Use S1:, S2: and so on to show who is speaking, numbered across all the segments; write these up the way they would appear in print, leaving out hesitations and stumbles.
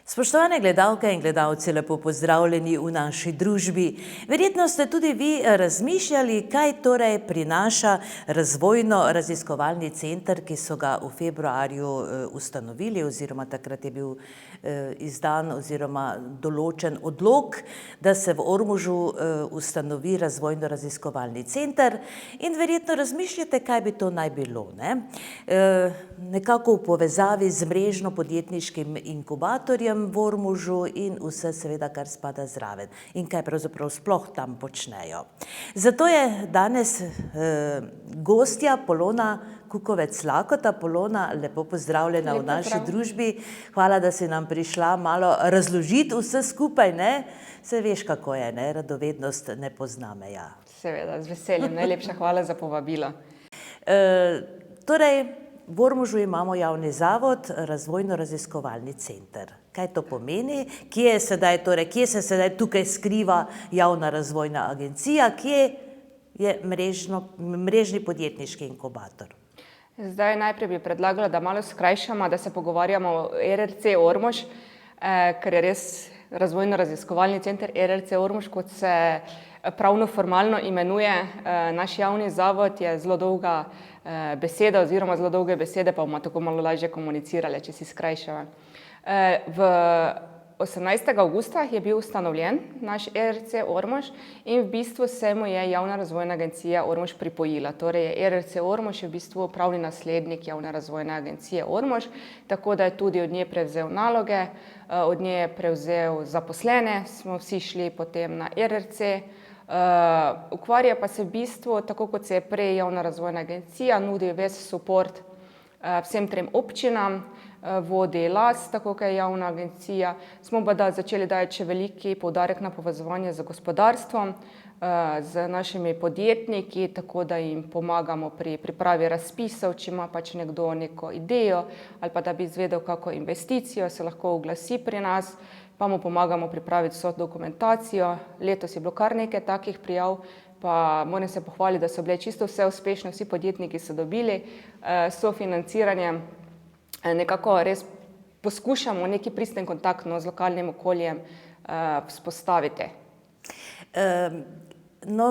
S1: Spoštovane gledalke in gledalci, lepo pozdravljeni v naši družbi. Verjetno ste tudi vi razmišljali, kaj torej prinaša razvojno-raziskovalni center, ki so ga v februarju ustanovili, oziroma takrat je bil izdan oziroma določen odlok, da se v Ormožu ustanovi razvojno-raziskovalni center. In verjetno razmišljate, kaj bi to naj bilo, ne? Nekako v povezavi z mrežno-podjetniškim inkubatorjem v Ormožu in vse seveda, kar spada zraven in kaj pravzaprav sploh tam počnejo. Zato je danes gostja Polona Kukovec-Lakota. Polona, lepo pozdravljena v naši družbi. Hvala, da si nam prišla malo razložiti vse skupaj, ne? Saj veš, kako je, ne? Radovednost ne pozna meja.
S2: Seveda, z veseljem. Najlepša hvala za povabilo.
S1: Torej, v Ormožu imamo javni zavod, razvojno-raziskovalni center. Kaj to pomeni? Kje se sedaj tukaj skriva javna razvojna agencija? Kje je mrežni podjetniški inkubator?
S2: Zdaj najprej bi predlagala, da malo skrajšamo, da se pogovarjamo o RRC Ormož, ker je res razvojno-raziskovalni center RRC Ormož, kot se pravno formalno imenuje. Naš javni zavod je zelo dolga beseda oziroma zelo dolge besede, pa bomo tako malo lažje komunicirali, če si skrajšava. V 18. avgusta je bil ustanovljen naš RRC Ormož in v bistvu se mu je Javna razvojna agencija Ormož pripojila. Torej RRC Ormož je v bistvu pravni naslednik Javne razvojne agencije Ormož, tako da je tudi od nje prevzel naloge, od nje je prevzel zaposlene, smo vsi šli potem na RRC. Ukvarja pa se v bistvu, tako kot se je prej Javna razvojna agencija, nudi ves suport vsem trem občinam, vodi LAS, tako kot je javna agencija. Smo pa začeli dajati še veliki poudarek na povezovanje z gospodarstvom, z našimi podjetniki, tako da jim pomagamo pri pripravi razpisov, če ima pač nekdo neko idejo ali pa da bi izvedel kako investicijo, se lahko oglasi pri nas, pa mu pomagamo pripraviti vso dokumentacijo. Letos je bilo kar nekaj takih prijav, pa moram se pohvaliti, da so bile čisto vse uspešne, vsi podjetniki so dobili sofinanciranje. Nekako res poskušamo neki pristen kontakt z lokalnim okoljem vzpostaviti.
S1: No,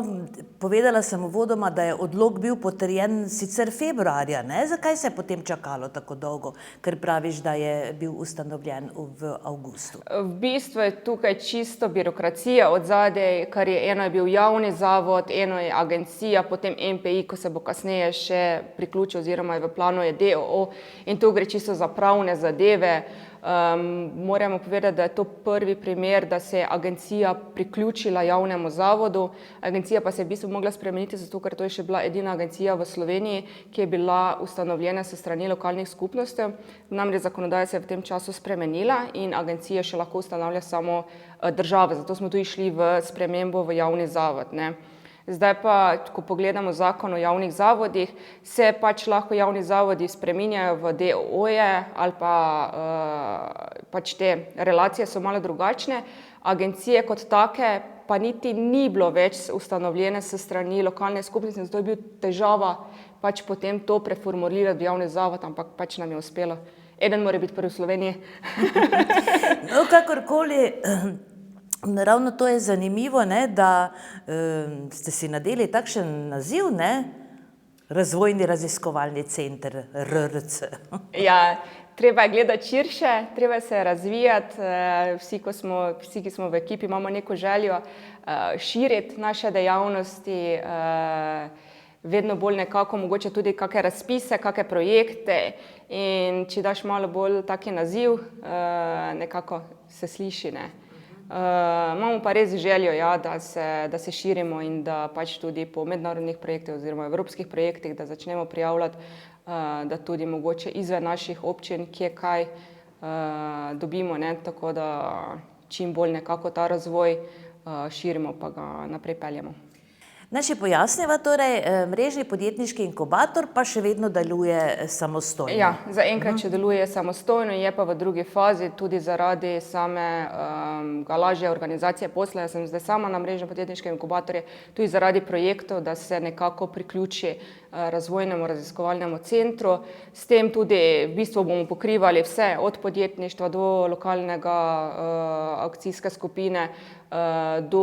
S1: povedala sem uvodoma, da je odlok bil potrjen sicer februarja, ne? Zakaj se je potem čakalo tako dolgo? Ker praviš, da je bil ustanovljen v avgustu.
S2: V bistvu je tukaj čisto birokracija od zadaj, kar je eno je bil javni zavod, eno je agencija, potem MPI, ko se bo kasneje še priključil oziroma je v planu je DOO in tu gre čisto za pravne zadeve. Moramo povedati, da je to prvi primer, da se je agencija priključila javnemu zavodu. Agencija pa se je v bistvu mogla spremeniti, zato ker to je še bila edina agencija v Sloveniji, ki je bila ustanovljena s strani lokalnih skupnosti. Namreč zakonodaja se je v tem času spremenila in agencija še lahko ustanavlja samo država, zato smo tu išli v spremembo v javni zavod, ne. Zdaj pa, ko pogledamo zakon o javnih zavodih, se pač lahko javni zavodi spreminjajo v DOO-je ali pa pač te relacije so malo drugačne. Agencije kot take pa niti ni bilo več ustanovljene s strani lokalne skupnosti, zato je bil težava pač potem to preformulirati v javni zavod, ampak pač nam je uspelo. Eden mora biti prvi v Sloveniji.
S1: No, kakorkoli. Ravno to je zanimivo, ne, da ste si nadeli takšen naziv, ne? Razvojni raziskovalni center, RRC.
S2: Ja, treba je gledati širše, treba se razvijati. Vsi, ki smo v ekipi, imamo neko željo širiti naše dejavnosti, vedno bolj nekako, mogoče tudi kakšne razpise, kakšne projekte. In če daš malo bolj taki naziv, nekako se sliši, ne. Imamo pa res željo, ja, da se širimo in da pač tudi po mednarodnih projektih oziroma evropskih projektih, da začnemo prijavljati, da tudi mogoče izven naših občin, kje kaj dobimo, ne, tako da čim bolj nekako ta razvoj širimo pa ga naprej peljemo.
S1: Naj še pojasniva, torej mrežni podjetniški inkubator pa še vedno deluje samostojno.
S2: Ja, zaenkrat še deluje samostojno, je pa v drugi fazi tudi zaradi same lažje organizacije posla. Jaz sem zdaj sama na mrežnem podjetniškem inkubatorju, tudi zaradi projektov, da se nekako priključi razvojnemu raziskovalnemu centru. S tem tudi v bistvu bomo pokrivali vse, od podjetništva do lokalnega akcijske skupine, do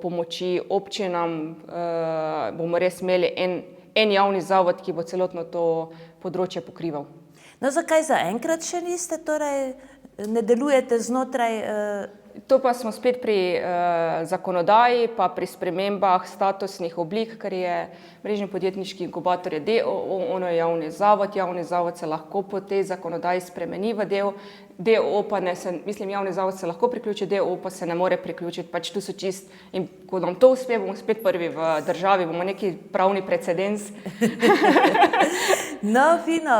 S2: pomoči občinam. Bomo res imeli en javni zavod, ki bo celotno to področje pokrival.
S1: No, zakaj zaenkrat še niste, torej ne delujete znotraj?
S2: To pa smo spet pri zakonodaji, pa pri spremembah statusnih oblik, ker je mrežni podjetniški inkubator je DOO, ono je javni zavod se lahko po tej zakonodaji spremeni v DOO pa ne, javni zavod se lahko priključi, DOO pa se ne more priključiti, pač tu so čist, in ko nam to uspe, bomo spet prvi v državi, bomo neki pravni precedens.
S1: No, fino.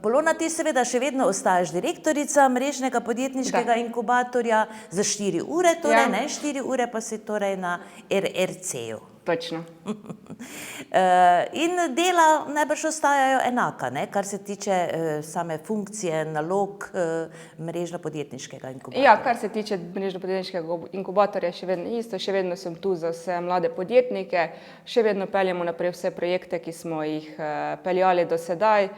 S1: Polona, ti seveda še vedno ostaješ direktorica mrežnega podjetniškega inkubatorja za 4 ure, torej ne 4 ure, pa si torej na RRC-ju.
S2: Točno.
S1: In dela najbrž ostajajo enaka, ne? Kar se tiče same funkcije, nalog mrežno-podjetniškega inkubatorja.
S2: Ja, kar se tiče mrežno-podjetniškega inkubatorja, še vedno isto, še vedno sem tu za vse mlade podjetnike, še vedno peljemo naprej vse projekte, ki smo jih peljali do sedaj.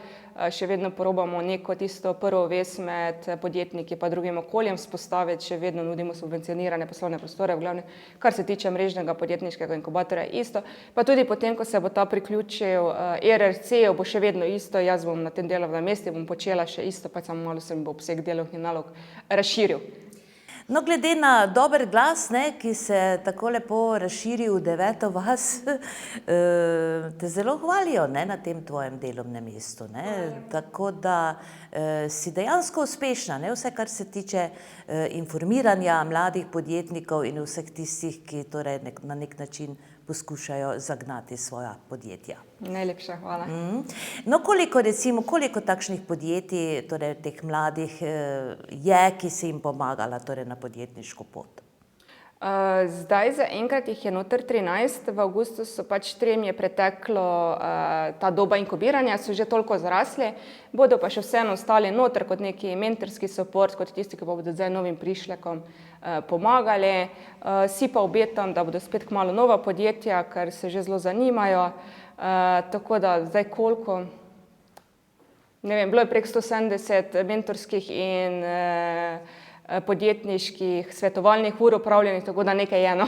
S2: Še vedno probamo neko tisto prvo vez med podjetniki pa drugim okoljem vzpostaviti, še vedno nudimo subvencionirane poslovne prostore, v glavnem, kar se tiče mrežnega podjetniškega inkubatorja isto. Pa tudi potem, ko se bo ta priključil RRC-ju, bo še vedno isto, jaz bom na tem delovnem mestu, bom počela še isto, pa samo malo se mi bo obseg delovnih nalog razširil.
S1: No, glede na dober glas, ne, ki se tako lepo razširi v 9. vas, te zelo hvalijo, ne, na tem tvojem delovnem mestu, ne. Tako da si dejansko uspešna, ne, vse, kar se tiče informiranja mladih podjetnikov in vseh tistih, ki torej na nek način poskušajo zagnati svoja podjetja.
S2: Najlepša hvala.
S1: No, koliko takšnih podjetij, torej teh mladih je, ki si jim pomagala torej na podjetniško pot?
S2: Zdaj zaenkrat jih je noter 13, v avgustusu pač 3 je preteklo ta doba inkubiranja, so že toliko zrasli, bodo pa še vseeno ostali noter kot neki mentorski support, kot tisti, ki pa bodo zdaj novim prišlekom pomagali. Si pa obetam, da bodo spet kmalu nova podjetja, ker se že zelo zanimajo, tako da zdaj koliko, ne vem, bilo je prek 170 mentorskih in podjetniških svetovalnih ur opravljenih, tako da nekaj je, no.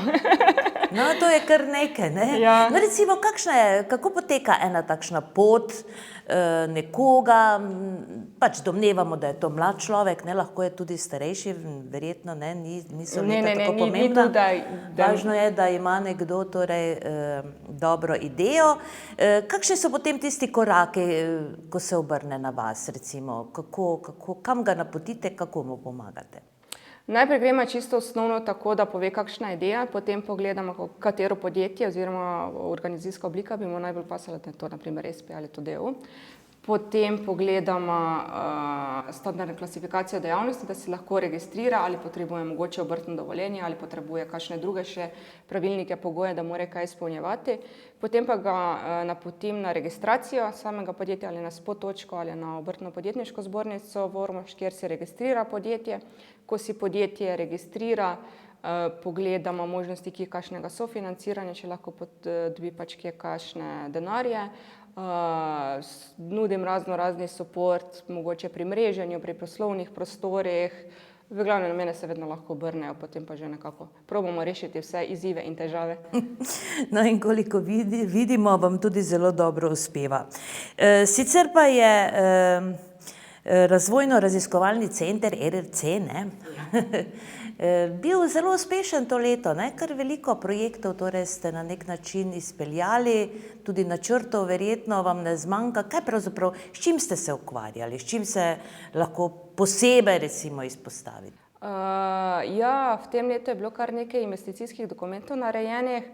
S1: No, to je kar nekaj, ne?
S2: Ja.
S1: No, recimo, kako poteka ena takšna pot nekoga, pač domnevamo, da je to mlad človek, ne, lahko je tudi starejši, verjetno, ne, niso leta tako pomembna. Važno je, da ima nekdo torej dobro idejo. Kakšni so potem tisti koraki, ko se obrne na vas, recimo, kam ga napotite, kako mu pomagate?
S2: Najprej gremo čisto osnovno tako, da pove, kakšna je ideja, potem pogledamo, katero podjetje oziroma organizacijska oblika bi mu najbolj pasala, da je to na primer SP ali to DOO. Potem pogledamo standardno klasifikacijo dejavnosti, da se lahko registrira, ali potrebuje mogoče obrtno dovoljenje, ali potrebuje kakšne druge še pravilnike, pogoje, da mora kaj izpolnjevati. Potem pa ga napotim na registracijo samega podjetja ali na spot točko ali na obrtno podjetniško zbornico v Ormož, kjer se registrira podjetje. Ko si podjetje registrira, pogledamo možnosti, ki je kakšnega sofinanciranja, če lahko dobi pač kje kakšne denarje. Nudim razni support, mogoče pri mreženju, pri poslovnih prostorih. V glavnem na mene se vedno lahko obrnejo, potem pa že nekako probamo rešiti vse izzive in težave.
S1: No, in koliko vidimo, vam tudi zelo dobro uspeva. Sicer pa je Razvojno-raziskovalni center RRC, ne? Bil zelo uspešen to leto, ne? Kar veliko projektov torej ste na nek način izpeljali, tudi načrtov verjetno vam ne zmanjka. Kaj pravzaprav, s čim ste se ukvarjali, s čim se lahko posebej recimo izpostaviti?
S2: Ja, v tem letu je bilo kar nekaj investicijskih dokumentov narejenih.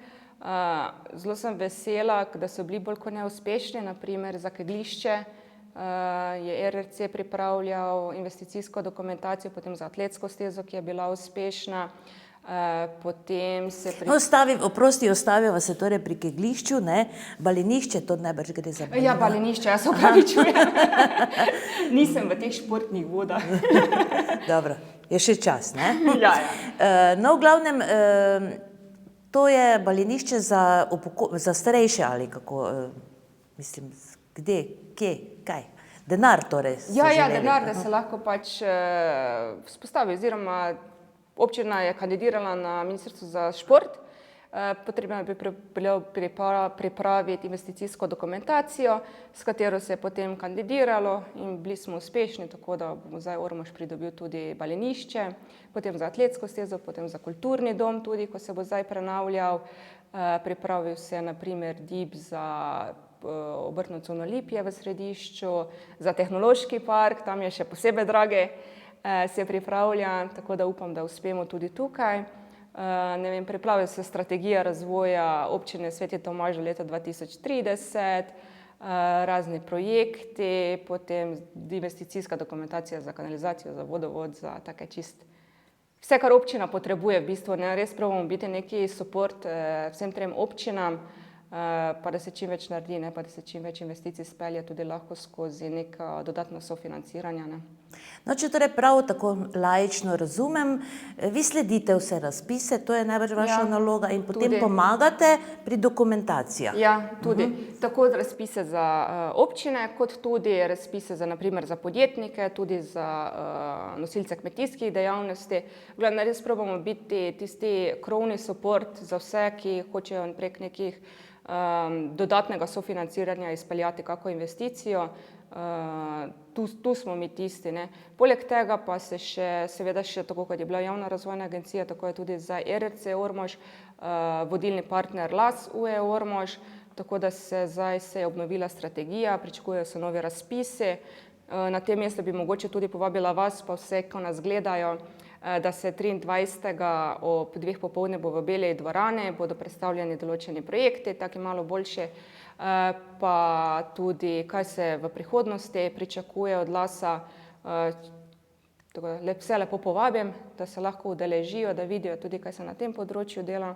S2: Zelo sem vesela, da so bili bolj kot neuspešni, na primer za kegljišče. Je RRC pripravljal investicijsko dokumentacijo, potem za atletsko stezo, ki je bila uspešna. Potem se
S1: Ostaviva se torej pri kegljišču, ne, balinišče, to najbrž gre za balino.
S2: Ja, balinišče, jaz se opravičujem. Nisem v teh športnih vodah.
S1: Dobro, je še čas, ne?
S2: Ja.
S1: No, v glavnem, to je balinišče za starejše ali kako, mislim, kde, kje, kaj? Denar torej so želeli.
S2: Denar, da se lahko pač vzpostavi, oziroma občina je kandidirala na Ministrstvu za šport, potrebno je bilo pripraviti investicijsko dokumentacijo, s katero se je potem kandidiralo in bili smo uspešni, tako da bomo zdaj Ormož pridobil tudi balinišče, potem za atletsko stezo, potem za kulturni dom tudi, ko se bo zdaj prenavljal, pripravil se na primer DIP za obrtno cono Lipje v središču, za tehnološki park, tam je še posebej drage, se pripravlja, tako da upam, da uspemo tudi tukaj. Pripravlja se strategija razvoja občine Sveti Tomaž do leta 2030, razni projekti, potem investicijska dokumentacija za kanalizacijo, za vodovod, za take vse, kar občina potrebuje v bistvu, ne, res probamo biti neki support vsem trem občinam, pa da se čim več naredi, ne, pa da se čim več investicij spelje tudi lahko skozi neko dodatno sofinanciranje. Ne.
S1: No, če torej prav tako laično razumem, vi sledite vse razpise, to je najbrž vaša naloga in potem
S2: tudi
S1: pomagate pri dokumentacijah.
S2: Ja, tudi. Tako razpise za občine, kot tudi razpise za, na primer, za podjetnike, tudi za nosilce kmetijskih dejavnosti. Glavno, res probamo biti tisti krovni support za vse, ki hočejo prek nekih dodatnega sofinanciranja izpeljati kako investicijo. Tu smo mi tisti. Ne. Poleg tega pa se seveda še, tako kot je bila Javna razvojna agencija, tako je tudi za RRC Ormož, vodilni partner LAS UE Ormož, tako da zdaj se je obnovila strategija, pričakujejo se novi razpisi. Na tem mestu bi mogoče tudi povabila vas, pa vse, ko nas gledajo, da se 23. ob 2 popoldne bo v Beli dvorani, bodo predstavljeni določeni projekti, taki malo boljši, pa tudi, kaj se v prihodnosti pričakuje od LAS-a. Vse lepo povabim, da se lahko udeležijo, da vidijo tudi, kaj se na tem področju dela.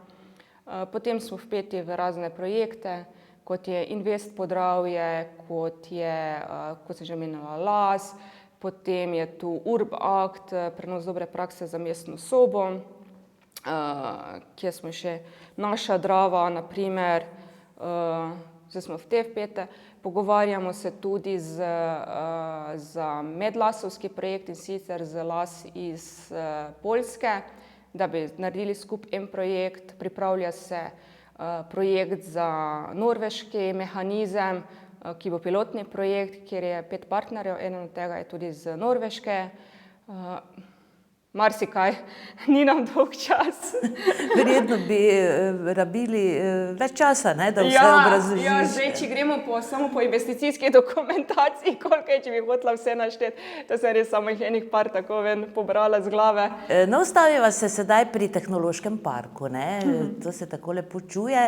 S2: Potem smo vpeti v razne projekte, kot je Invest Podravje, kot sem že omenila, LAS, potem je tu UrbAkt, prenos dobre prakse za mestno sobo, kjer smo še Naša Drava, na primer, zdaj smo v te vpete. Pogovarjamo se tudi za medlasovski projekt, in sicer z LAS iz Poljske, da bi naredili skupaj en projekt. Pripravlja se projekt za norveški mehanizem, ki bo pilotni projekt, kjer je 5 partnerjev, eden od tega je tudi z Norveške. Marsikaj, ni nam dolg čas.
S1: Verjetno bi rabili več časa, ne, da vse obrazložiš.
S2: Ja, zdaj, če gremo samo po investicijski dokumentaciji, koliko je, če bi hotela vse našteti, to sem res samo enih par tako pobrala z glave.
S1: No, ustaviva se sedaj pri tehnološkem parku, ne, to se tako lepo čuje.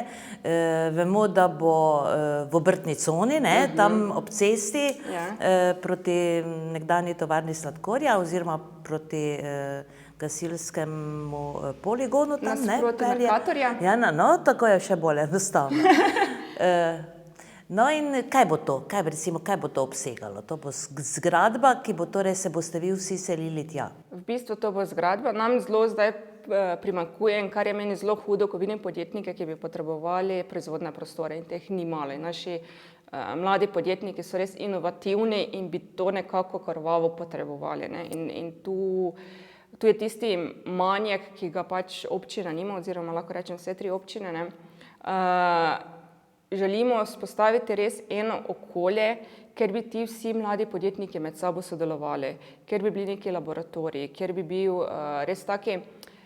S1: Vemo, da bo v obrtni coni, ne, tam ob cesti, proti nekdanji tovarni sladkorja oziroma proti gasilskemu poligonu tam, ne?
S2: Nasproti Mercatorja.
S1: Ja, no, tako je še bolj enostavno. No in kaj bo to? Kaj bo to obsegalo? To bo zgradba, ki bo torej, se boste vi vsi selili tja?
S2: V bistvu to bo zgradba. Nam zelo zdaj primanjkuje, in kar je meni zelo hudo, ko vidim podjetnike, ki bi potrebovali proizvodne prostore, in teh ni malo. In naši mladi podjetniki so res inovativni in bi to nekako krvavo potrebovali. Ne? In tu je tisti manjek, ki ga pač občina nima, oziroma lahko rečem vse 3 občine. Ne? Želimo vzpostaviti res eno okolje, kjer bi ti vsi mladi podjetniki med sabo sodelovali, kjer bi bili neki laboratoriji, kjer bi bil res taki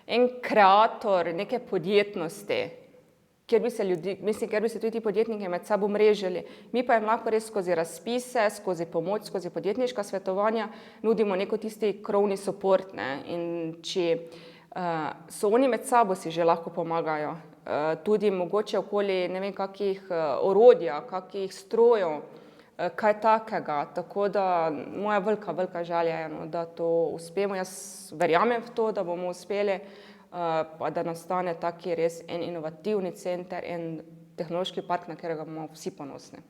S2: en kreator neke podjetnosti, kjer bi se tudi ti podjetniki med sabo mrežili. Mi pa jim lahko res skozi razpise, skozi pomoč, skozi podjetniška svetovanja nudimo neko tisti krovni support. Ne? In če so oni med sabo si že lahko pomagajo, tudi mogoče okoli ne vem kakih orodja, kakih strojev, kaj takega. Tako da moja velika želja je, da to uspemo. Jaz verjamem v to, da bomo uspeli. pa da nastane taki res en inovativni center, en tehnološki park, na katerega bomo vsi ponosni.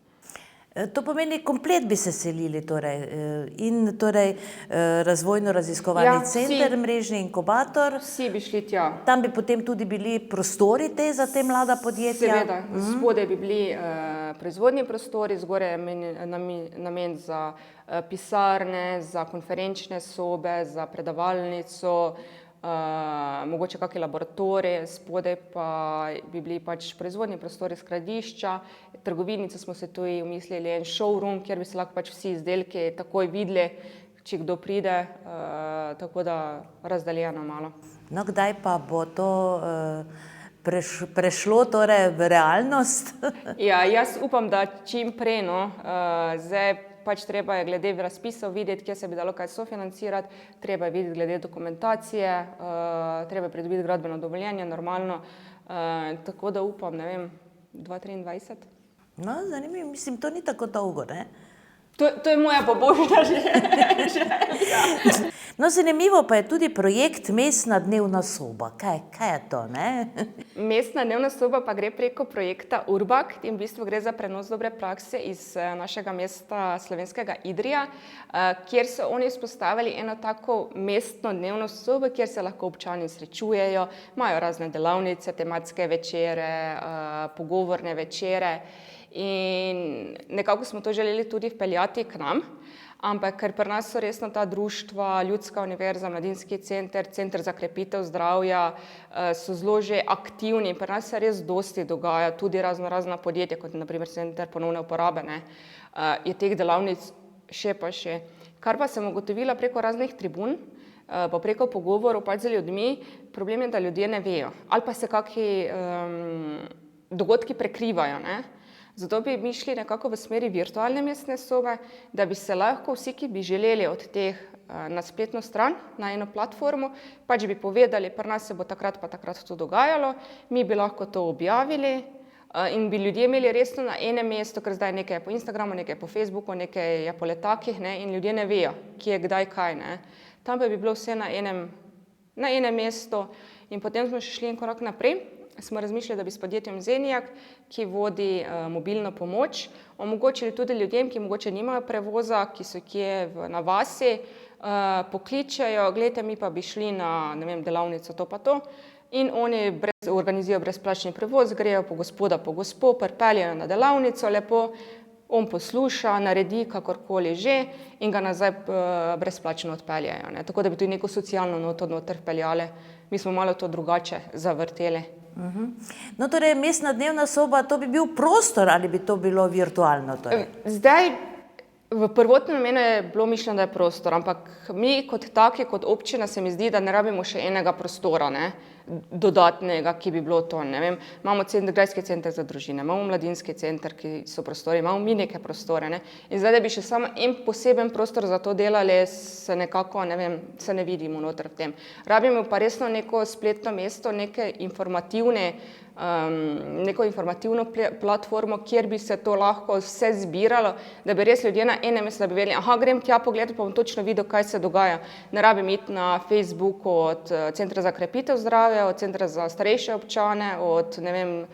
S1: To pomeni, komplet bi se selili torej, in torej razvojno-raziskovalni center, mrežni inkubator.
S2: Vsi bi šli tja.
S1: Tam bi potem tudi bili prostori za te mlada podjetja.
S2: Seveda, spodaj bi bili proizvodni prostori, zgoraj je namen za pisarne, za konferenčne sobe, za predavalnico, mogoče kakšne laboratorije, spodaj pa bi bili pač proizvodni prostori, skladišča, trgovinice smo se tu umislili, en showroom, kjer bi se lahko pač vsi izdelki takoj videli, če kdo pride, tako da razdeljeno malo.
S1: No, kdaj pa bo to prešlo torej v realnost?
S2: Ja, jaz upam, da čim prej, no. Zdaj pač treba je glede razpisov videti, kje se bi dalo kaj sofinancirati, treba je videti glede dokumentacije, treba je pridobiti gradbeno dovoljenje, normalno, tako da upam, ne vem, 2023.
S1: No, zanimivo, mislim, to ni tako dolgo, ne?
S2: To je moja pobožna želja.
S1: No, zanimivo pa je tudi projekt Mestna dnevna soba. Kaj je to, ne?
S2: Mestna dnevna soba pa gre preko projekta Urbak in v bistvu gre za prenos dobre prakse iz našega mesta slovenskega Idrija, kjer so oni vzpostavili eno tako mestno dnevno sobo, kjer se lahko občani srečujejo, imajo razne delavnice, tematske večere, pogovorne večere. In nekako smo to želeli tudi vpeljati k nam, ampak ker pri nas so resno ta društva, Ljudska univerza, Mladinski center, Center za krepitev zdravja, so zelo že aktivni in pri nas se res dosti dogaja, tudi razna podjetja, kot je na primer Center ponovne uporabe, ne, je teh delavnic še pa še. Kar pa sem ugotovila preko raznih tribun, pa preko pogovorov pač z ljudmi, problem je, da ljudje ne vejo, ali pa se kakšni dogodki prekrivajo, ne. Zato bi mi šli nekako v smeri virtualne mestne sobe, da bi se lahko vsi, ki bi želeli od teh na spletno stran, na eno platformo, pač bi povedali, pri nas se bo takrat pa takrat to dogajalo, mi bi lahko to objavili in bi ljudje imeli resno na enem mestu, ker zdaj nekaj je po Instagramu, nekaj je po Facebooku, nekaj je po letakih, ne, in ljudje ne vejo, kje, kdaj, kaj, ne. Tam pa bi bilo vse na enem mestu in potem smo še šli en korak naprej. Smo razmišljali, da bi s podjetjem Zenjak, ki vodi mobilno pomoč, omogočili tudi ljudem, ki mogoče nimajo prevoza, ki so kje na vasi, pokličejo, glejte, mi pa bi šli na, ne vem, delavnico to pa to, in oni organizirajo brezplačni prevoz, grejo po gospoda po gospo, pripeljejo na delavnico lepo, on posluša, naredi kakorkoli že in ga nazaj brezplačno odpeljejo, ne. Tako da bi tudi neko socialno noto noter vpeljali. Mi smo malo to drugače zavrteli.
S1: No, torej, mestna dnevna soba, to bi bil prostor ali bi to bilo virtualno? Torej?
S2: Zdaj, v prvotnem namenu je bilo mišljeno, da je prostor, ampak mi kot taki, kot občina se mi zdi, da ne rabimo še enega prostora, ne, dodatnega, ki bi bilo to, ne vem, imamo Grajski center za družine, imamo Mladinski center, ki so prostori, imamo mi neke prostore, ne, in zdaj, da bi še samo en poseben prostor za to delali, se nekako, ne vem, se ne vidimo noter v tem. Rabimo pa resno neko spletno mesto, neko informativno platformo, kjer bi se to lahko vse zbiralo, da bi res ljudje na enem mestu, da bi vedeli, aha, grem tja pogledati, pa bom točno videl, kaj se dogaja. Ne rabim iti na Facebooku od Centra za krepitev zdravja, od Centra za starejše občane, od, ne vem,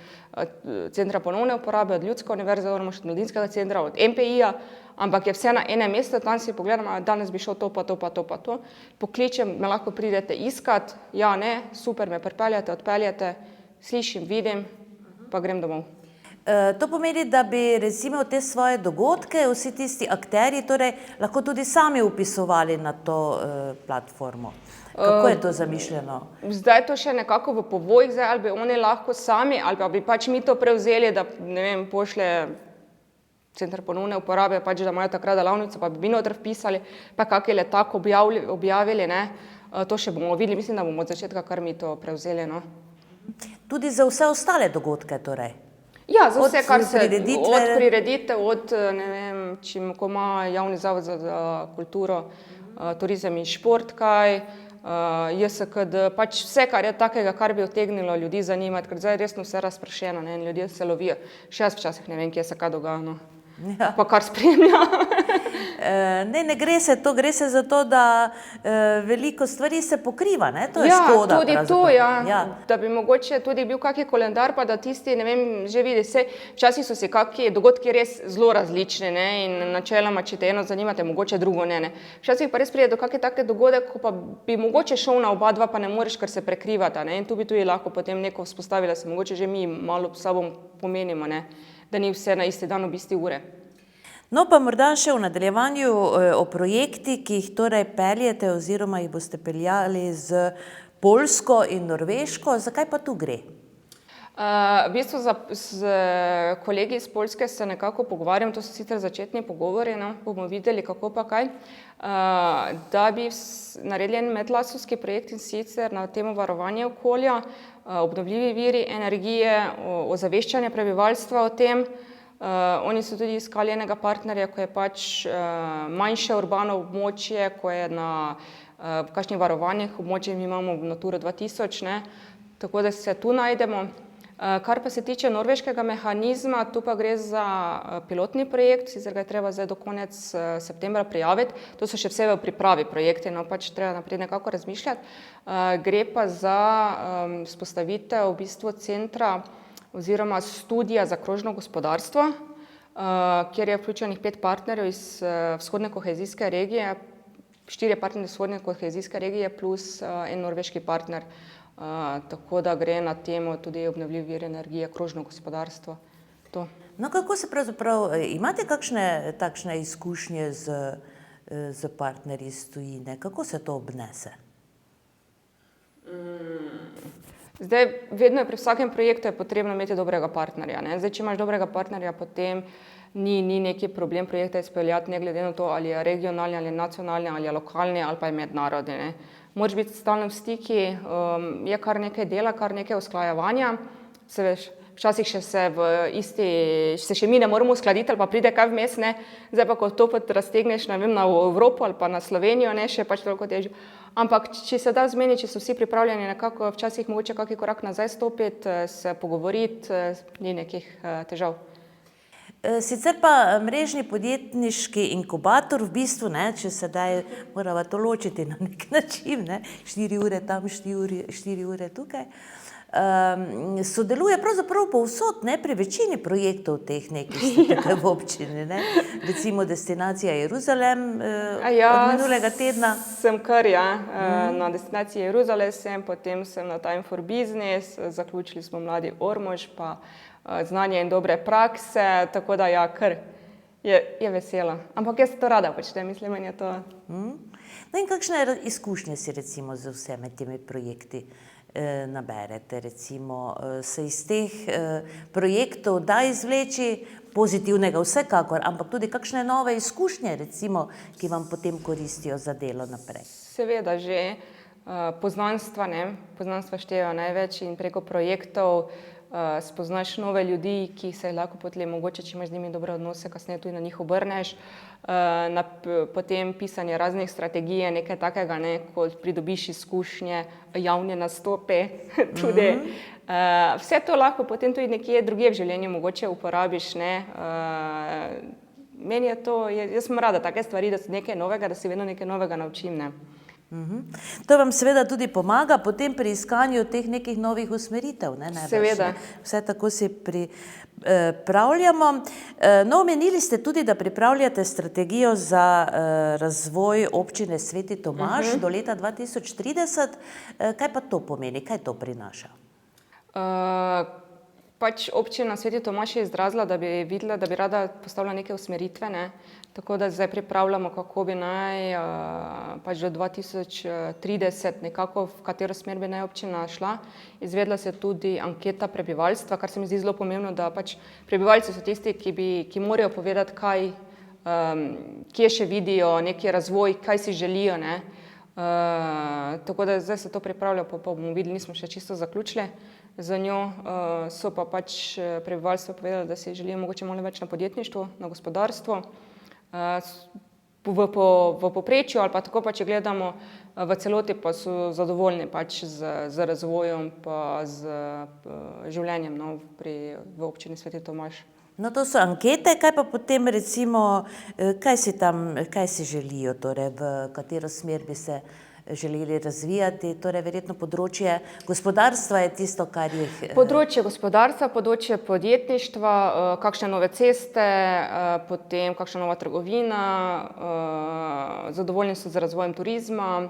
S2: Centra ponovne uporabe, od Ljudske univerze, od Mladinskega centra, od MPI-ja, ampak je vse na enem mestu, tam si pogledam, danes bi šel to pa to pa to pa to, pokličem, me lahko pridete iskat, ja, ne, super, me pripeljate, odpeljate, slišim, vidim, pa grem domov.
S1: To pomeni, da bi recimo te svoje dogodke, vsi tisti akterji, torej lahko tudi sami vpisovali na to platformo. Kako je to zamišljeno?
S2: Zdaj to še nekako v povojih, zdaj, ali bi oni lahko sami, ali pa bi pač mi to prevzeli, da, ne vem, pošlje Center ponovne uporabe, pač da imajo takrat delavnico, pa bi mi noter vpisali, pa kakšen letak objavili, ne. To še bomo videli, mislim, da bomo od začetka kar mi to prevzeli, no.
S1: Tudi za vse ostale dogodke, torej?
S2: Ja, za vse, kar se
S1: od
S2: prireditev, od, ne vem, ko ima Javni zavod za kulturo, turizem in šport kaj, JSKD, pač vse, kar je takega, kar bi utegnilo ljudi zanimati, ker zdaj je resno vse razprašeno, ne, in ljudje se lovijo. Še jaz včasih ne vem, kje se kaj dogaja, no. Pa kar spremlja.
S1: Ne gre se to, gre se za to, da veliko stvari se pokriva, ne? To je škoda.
S2: Tudi to,
S1: pravzaprav.
S2: ja. Da bi mogoče tudi bil kaki koledar, pa da tisti, ne vem, že vidi, včasih so si kaki dogodki res zelo različni, ne, in načeloma, če te eno zanimate, mogoče drugo ne. Včasih pa res pride do kaki take dogodek, ko pa bi mogoče šel na oba dva, pa ne moreš, ker se prekrivata, ne, in tu bi tudi lahko potem neko vzpostavila, se mogoče že mi malo s sabo pomenimo, ne, da ni vse na isti dan ob isti ure.
S1: No, pa morda še v nadaljevanju o projekti, ki jih torej peljete oziroma jih boste peljali z Poljsko in Norveško. Zakaj pa tu gre?
S2: V bistvu z kolegi iz Poljske se nekako pogovarjam, to so sicer začetni pogovori, no, bomo videli, kako pa kaj, da bi naredili en medlasovski projekt, in sicer na temo varovanja okolja, obnovljivi viri energije, ozaveščanje prebivalstva o tem. Oni so tudi iskali enega partnerja, ko je pač manjše urbano območje, ko je na kakšnih varovanih območjih, mi imamo Naturo 2000, ne, tako da se tu najdemo. Kar pa se tiče norveškega mehanizma, tu pa gre za pilotni projekt, sicer ga je treba zdaj do konec septembra prijaviti, to so še vse v pripravi projekti, no pač treba naprej nekako razmišljati. Gre pa za vzpostavitev v bistvu centra oziroma študija za krožno gospodarstvo, kjer je vključenih 5 partnerjev iz vzhodne kohezijske regije, 4 partnerje iz vzhodne kohezijske regije plus en norveški partner, tako da gre na temo tudi obnovljivi viri energije, krožno gospodarstvo. To.
S1: No, kako se pravzaprav, imate kakšne takšne izkušnje z partnerji iz tujine? Kako se to obnese?
S2: Zdaj, vedno je pri vsakem projektu je potrebno imeti dobrega partnerja, ne. Zdaj, če imaš dobrega partnerja, potem ni neki problem projekta izpeljati, ne glede na to, ali je regionalni, ali je nacionalni, ali je lokalni, ali pa je mednarodni, ne. Moraš biti v stalnem stiku, je kar nekaj dela, kar nekaj usklajevanja, se veš, včasih še se še mi ne moramo uskladiti, ali pa pride kaj vmes, ne. Zdaj pa, ko to raztegneš, ne vem, na Evropo ali pa na Slovenijo, ne, še pač toliko težje. Ampak, če se da zmeniti, če so vsi pripravljeni nekako včasih mogoče kaki korak nazaj stopiti, se pogovoriti, ni nekih težav.
S1: Sicer pa mrežni podjetniški inkubator v bistvu, ne, če sedaj morava to ločiti na nek način, ne, 4 ure tam, 4 ure tukaj, sodeluje pravzaprav povsod, ne, pri večini projektov teh nekih tukaj v občini, ne, recimo destinacija Jeruzalem od minulega tedna.
S2: Sem kar, ja, na destinaciji Jeruzalem sem, potem sem na Time for Business, zaključili smo Mladi Ormož, pa znanje in dobre prakse, tako da ja, kar je vesela. Ampak jaz to rada počnem, mislim, meni je to.
S1: No in kakšne izkušnje si recimo z vsemi temi projekti naberete, recimo se iz teh projektov da izvleči pozitivnega vsekakor, ampak tudi kakšne nove izkušnje recimo, ki vam potem koristijo za delo naprej?
S2: Seveda že poznanstva, ne, poznanstva štejejo največ in preko projektov spoznaš nove ljudi, ki se lahko potem mogoče, če imaš z njimi dobre odnose, kasneje tudi na njih obrneš, potem pisanje raznih strategij, nekaj takega, ne, ko pridobiš izkušnje, javne nastope tudi. Vse to lahko potem tudi nekje drugje v življenju mogoče uporabiš, ne. Meni je to, jaz sem rada take stvari, da si nekaj novega, da si vedno nekaj novega naučim, ne.
S1: To vam seveda tudi pomaga potem pri iskanju teh nekih novih usmeritev, ne?
S2: Seveda.
S1: Vse tako si pripravljamo. No, omenili ste tudi, da pripravljate strategijo za razvoj občine Sveti Tomaž do leta 2030. Kaj pa to pomeni? Kaj to prinaša?
S2: Pač občina Sveti Tomaž je izrazila, da bi videla, da bi rada postavila neke usmeritve, ne. Tako da zdaj pripravljamo, kako bi naj pač do 2030 nekako, v katero smer bi naj občina šla. Izvedla se tudi anketa prebivalstva, kar se mi zdi zelo pomembno, da pač prebivalci so tisti, ki morajo povedati, kaj, kje še vidijo neki razvoj, kaj si želijo, ne. Tako da zdaj se to pripravlja, pa bomo videli, nismo še čisto zaključili za njo, so pa pač prebivalstvo povedali, da si želijo mogoče malo več na podjetništvu, na gospodarstvu. V povprečju ali pa tako pa, če gledamo v celoti, pa so zadovoljni pač z razvojem pa z življenjem, no, v občini Sveti Tomaž.
S1: No, to so ankete, kaj pa potem recimo, kaj si želijo, torej v katero smer bi se želeli razvijati, torej verjetno področje gospodarstva je tisto, kar jih...
S2: Področje gospodarstva, področje podjetništva, kakšne nove ceste, potem kakšna nova trgovina, zadovoljni so z razvojem turizma,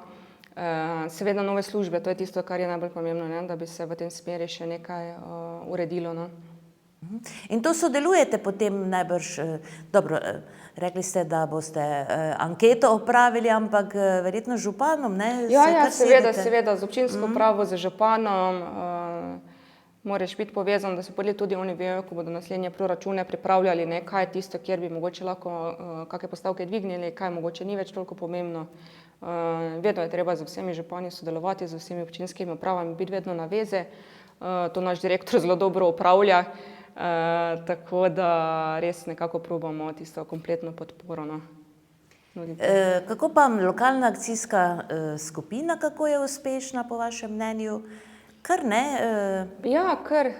S2: seveda nove službe, to je tisto, kar je najbolj pomembno, ne, da bi se v tem smeri še nekaj uredilo. No.
S1: In to sodelujete potem najbrž, dobro, rekli ste, da boste anketo opravili, ampak verjetno z županom, ne?
S2: Ja, seveda, z občinsko upravo, z županom, moraš biti povezan, da se tudi oni vejo, ko bodo naslednje proračune pripravljali, ne, kaj je tisto, kjer bi mogoče lahko kakšne postavke dvignili, kaj mogoče ni več toliko pomembno. Vedno je treba z vsemi župani sodelovati, z vsemi občinskimi upravami, biti vedno na veze. To naš direktor zelo dobro upravlja. Tako da res nekako probamo tisto kompletno podporo. No.
S1: Kako pa lokalna akcijska skupina, kako je uspešna po vašem mnenju? Kar ne?
S2: Ja, kar.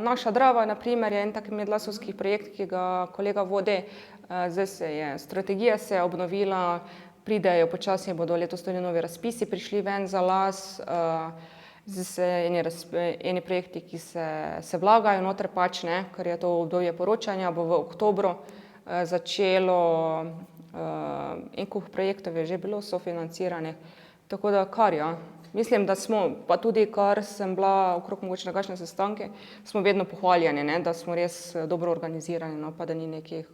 S2: Naša Drava, na primer, je en tak medlasovski projekt, ki ga kolega vodi. Zdaj strategija se je obnovila, pridejo počasi, bodo letos tudi novi razpisi prišli ven za las. Zdaj se eni projekti, ki se vlagajo noter pač, ne, ker je to obdobje poročanja, bo v oktobru začelo, en kup projektov je že bilo sofinanciranih, tako da kar, ja. Mislim, da smo, pa tudi kar sem bila okrog mogoče na kakšne sestanke, smo vedno pohvaljeni, ne, da smo res dobro organizirani, no, pa da ni nekih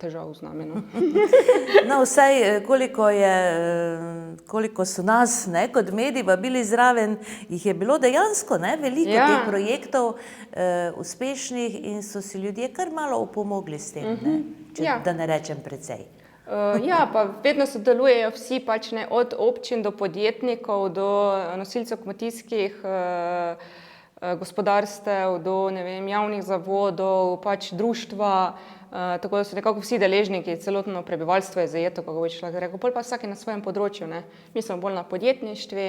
S2: težav z nami. No,
S1: no vsaj koliko so nas, ne, kot mediji vabili zraven, jih je bilo dejansko, ne, veliko teh projektov uspešnih in so si ljudje kar malo opomogli s tem, ne, da ne rečem precej.
S2: Ja, pa vedno sodelujejo vsi, pač, ne, od občin do podjetnikov, do nosilcev kmetijskih gospodarstev, do, ne vem, javnih zavodov, pač društva, tako da so nekako vsi deležniki, celotno prebivalstvo je zajeto, kako bi človek rekel, pol pa vsaki na svojem področju, ne. Mi smo bolj na podjetništvi,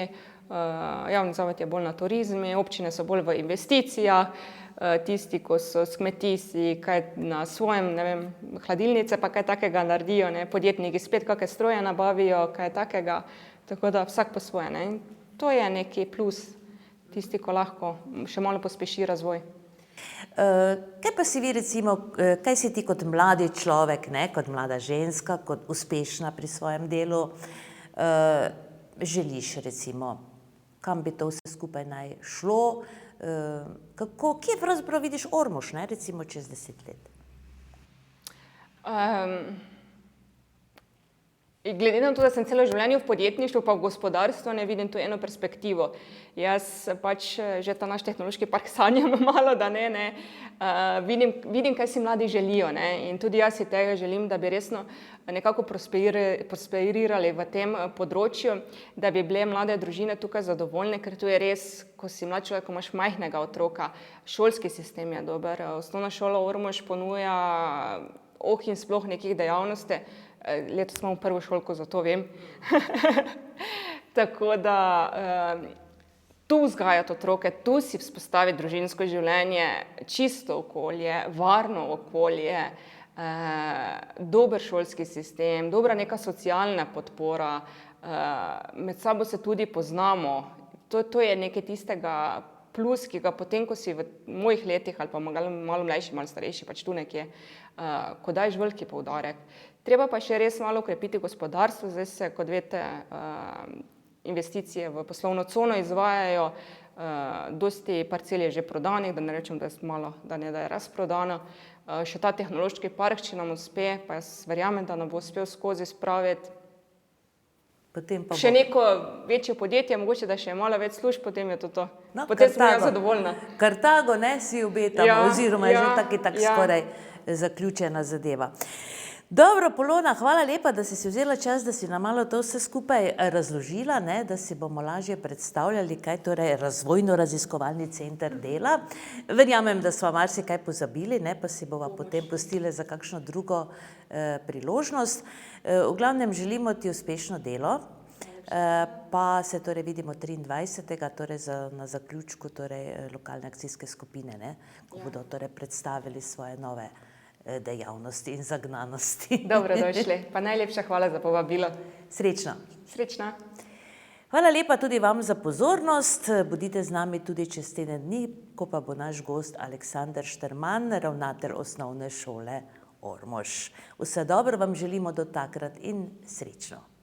S2: javni zavod je bolj na turizmi, občine so bolj v investicijah, tisti, ko so s kmetijci, kaj na svojem, ne vem, hladilnice pa kaj takega naredijo, ne, podjetniki spet kakšne stroje nabavijo, kaj takega, tako da vsak po svoje, ne. In to je neki plus, tisti, ko lahko še malo pospeši razvoj.
S1: Kaj pa si vi recimo, kaj si ti kot mladi človek, ne, kot mlada ženska, kot uspešna pri svojem delu, želiš recimo, kam bi to vse skupaj naj šlo, kje pravzaprav vidiš Ormož, ne, recimo čez 10 let?
S2: Glede na to, da sem celo življenje v podjetništvu pa v gospodarstvu, ne vidim tu eno perspektivo. Jaz pač že ta naš tehnološki park sanjam malo, da ne, vidim, kaj si mladi želijo, ne, in tudi jaz si tega želim, da bi resno nekako prosperirali v tem področju, da bi bile mlade družine tukaj zadovoljne, ker tu je res, ko si mlad človek, ko imaš majhnega otroka, šolski sistem je dober, osnovna šola Ormož ponuja in sploh nekih dejavnosti. Letos imamo prvo šolko, zato vem. Tako da tu vzgajati otroke, tu si vzpostaviti družinsko življenje, čisto okolje, varno okolje, dober šolski sistem, dobra neka socialna podpora, med sabo se tudi poznamo. To je nekaj tistega plus, ki ga potem, ko si v mojih letih ali pa malo mlajši, malo starejši, pač tu nekje, ko daješ veliki poudarek. Treba pa še res malo ukrepiti gospodarstvo, zdaj se, kot veste, investicije v poslovno cono izvajajo, dosti parcel je že prodanih, da ne rečem, da je malo, da ne da je razprodano. Še ta tehnološki park, če nam uspe, pa jaz verjamem, da nam bo uspel skozi spraviti. Še neko večje podjetje, mogoče da še je malo več služb, potem je to.
S1: No,
S2: potem sem jaz zadovoljna.
S1: Kartago, ne, si obetamo, oziroma je že tako skoraj zaključena zadeva. Dobro, Polona, hvala lepa, da si vzela čas, da si nam malo to vse skupaj razložila, ne, da si bomo lažje predstavljali, kaj torej razvojno-raziskovalni center dela. Verjamem, da sva marsikaj pozabili, ne, pa si bova potem pustili za kakšno drugo priložnost. V glavnem želimo ti uspešno delo. pa se torej vidimo 23. torej na zaključku lokalne akcijske skupine, ne, ko bodo torej predstavili svoje nove dejavnosti in zagnanosti.
S2: Dobrodošli, pa najlepša hvala za povabilo.
S1: Srečno.
S2: Srečno.
S1: Hvala lepa tudi vam za pozornost. Bodite z nami tudi čez teden dni, ko pa bo naš gost Aleksander Šterman, ravnatelj osnovne šole Ormož. Vse dobro vam želimo do takrat in srečno.